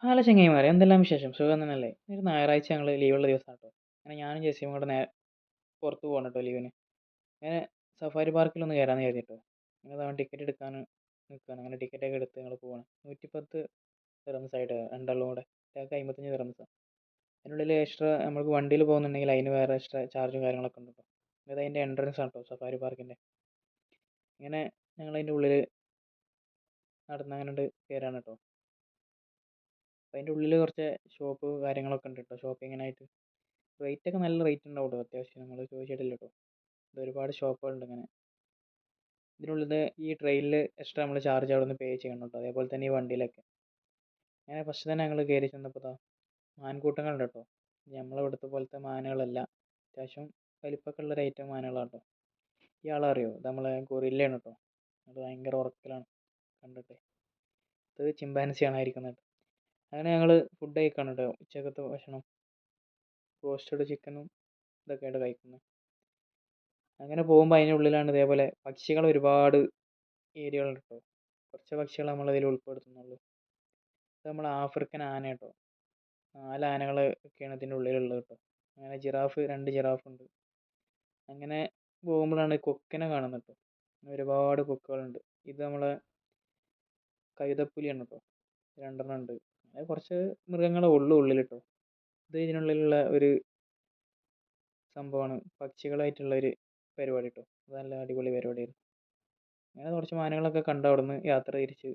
Hello ചങ്ങായിമാരെ, എന്തെല്ലാം വിശേഷം? സുഖം തന്നെയല്ലേ? ഒരു ഞായറാഴ്ച ഞങ്ങൾ ലീവുള്ള ദിവസമാണ് കേട്ടോ. അങ്ങനെ ഞാനും ജെസ്സിയും കൂടെ പുറത്ത് പോകണം കേട്ടോ ലീവിന്. അങ്ങനെ സഫാരി പാർക്കിലൊന്ന് കയറാമെന്ന് കരുതിട്ടോ. അങ്ങനെ അതാണ് ടിക്കറ്റ് എടുക്കാൻ നിൽക്കുകയാണ്. അങ്ങനെ ടിക്കറ്റൊക്കെ എടുത്ത് ഞങ്ങൾ പോവാണ്. 110 ദിറംസ് ആയിട്ട് രണ്ടാളും കൂടെ. ഞങ്ങൾക്ക് 55 ദിറംസാണ്. അതിനുള്ളിൽ എക്സ്ട്രാ നമുക്ക് വണ്ടിയിൽ പോകുന്നുണ്ടെങ്കിൽ അതിന് വേറെ എക്സ്ട്രാ ചാർജും കാര്യങ്ങളൊക്കെ ഉണ്ട് കേട്ടോ. അത് അതിൻ്റെ എൻട്രൻസ് ആണ് കേട്ടോ സഫാരി പാർക്കിൻ്റെ. ഇങ്ങനെ ഞങ്ങൾ അതിൻ്റെ ഉള്ളിൽ നടന്ന് അങ്ങനെ കയറാണ് കേട്ടോ. അപ്പോൾ അതിൻ്റെ ഉള്ളിൽ കുറച്ച് ഷോപ്പ് കാര്യങ്ങളൊക്കെ ഉണ്ട് കേട്ടോ, ഷോപ്പിങ്ങിനായിട്ട്. റേറ്റൊക്കെ നല്ല റേറ്റ് ഉണ്ടാവും കേട്ടോ, അത്യാവശ്യം നമ്മൾ ചോദിച്ചിട്ടില്ല കേട്ടോ. ഇത് ഒരുപാട് ഷോപ്പുകളുണ്ട് ഇങ്ങനെ. ഇതിനുള്ളിൽ ഈ ട്രെയിനിൽ എക്സ്ട്രാ നമ്മൾ ചാർജ് അവിടെ നിന്ന് പേ ചെയ്യണം കേട്ടോ, അതേപോലെ തന്നെ ഈ വണ്ടിയിലൊക്കെ. അങ്ങനെ ഫസ്റ്റ് തന്നെ ഞങ്ങൾ കയറി ചെന്നപ്പോൾ മാൻകൂട്ടങ്ങളുണ്ട് കേട്ടോ. നമ്മളിവിടുത്തെ പോലത്തെ മാനുകളല്ല, അത്യാവശ്യം വലിപ്പമൊക്കെ ഉള്ള ഒരു ഐറ്റം മാനുകളാണ് കേട്ടോ. ഈ ആളറിയോ? ഇത് നമ്മളെ ഗൊറില്ലയാണ് കേട്ടോ. അത് ഭയങ്കര ഉറക്കലാണ് കണ്ടിട്ട്. ഇത് ചിമ്പാൻസിയാണ് ഇരിക്കുന്നത്. അങ്ങനെ ഞങ്ങൾ ഫുഡ് കഴിക്കാണ് കേട്ടോ, ഉച്ചക്കത്തെ ഭക്ഷണം. റോസ്റ്റഡ് ചിക്കനും ഇതൊക്കെയായിട്ട് കഴിക്കുന്നത്. അങ്ങനെ പോകുമ്പോൾ അതിനുള്ളിലാണ് ഇതേപോലെ പക്ഷികൾ ഒരുപാട് ഏരിയകളുണ്ട് കേട്ടോ. കുറച്ച് പക്ഷികൾ നമ്മളതിൽ ഉൾപ്പെടുത്തുന്നുള്ളൂ. ഇത് നമ്മൾ ആഫ്രിക്കൻ ആന കേട്ടോ. 4 ആനകൾ ഒക്കെയാണ് ഇതിൻ്റെ ഉള്ളിലുള്ളത് കേട്ടോ. അങ്ങനെ ജിറാഫ്, 2 ജിറാഫ് ഉണ്ട്. അങ്ങനെ പോകുമ്പോഴാണ് കൊക്കിനെ കാണുന്നത് കേട്ടോ. ഒരുപാട് കൊക്കുകളുണ്ട്. ഇത് നമ്മളെ കൈതപ്പുലിയാണ് കേട്ടോ. 2 ഉണ്ട്. അങ്ങനെ കുറച്ച് മൃഗങ്ങളെ ഉള്ളിൽ കേട്ടോ. ഇത് ഇതിനുള്ളിലുള്ള ഒരു സംഭവമാണ്, പക്ഷികളായിട്ടുള്ള ഒരു പരിപാടി കേട്ടോ. അത് നല്ല അടിപൊളി പരിപാടിയായിരുന്നു. അങ്ങനെ കുറച്ച് മാനുകളൊക്കെ കണ്ട് അവിടുന്ന് യാത്ര തിരിച്ച്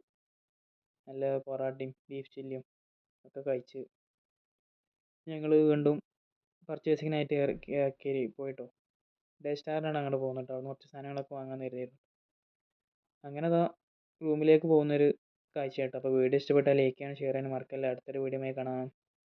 നല്ല പൊറാട്ടയും ബീഫ് ചില്ലിയും ഒക്കെ കഴിച്ച് ഞങ്ങൾ വീണ്ടും പർച്ചേസിങ്ങിനായിട്ട് കയറി പോയിട്ടോ. ഡേ സ്റ്റാറിനാണ് അങ്ങോട്ട് പോകുന്നത് കേട്ടോ. അവിടുന്ന് കുറച്ച് സാധനങ്ങളൊക്കെ വാങ്ങാൻ കരുതിയിരുന്നു. അങ്ങനെ റൂമിലേക്ക് പോകുന്നൊരു കാഴ്ചയായിട്ടോ. അപ്പോൾ വീഡിയോ ഇഷ്ടപ്പെട്ടാൽ ലൈക്ക് ചെയ്യാനും ഷെയർ ചെയ്യാനും മറക്കല്ല. അടുത്തൊരു വീഡിയോയുമായി കാണാം.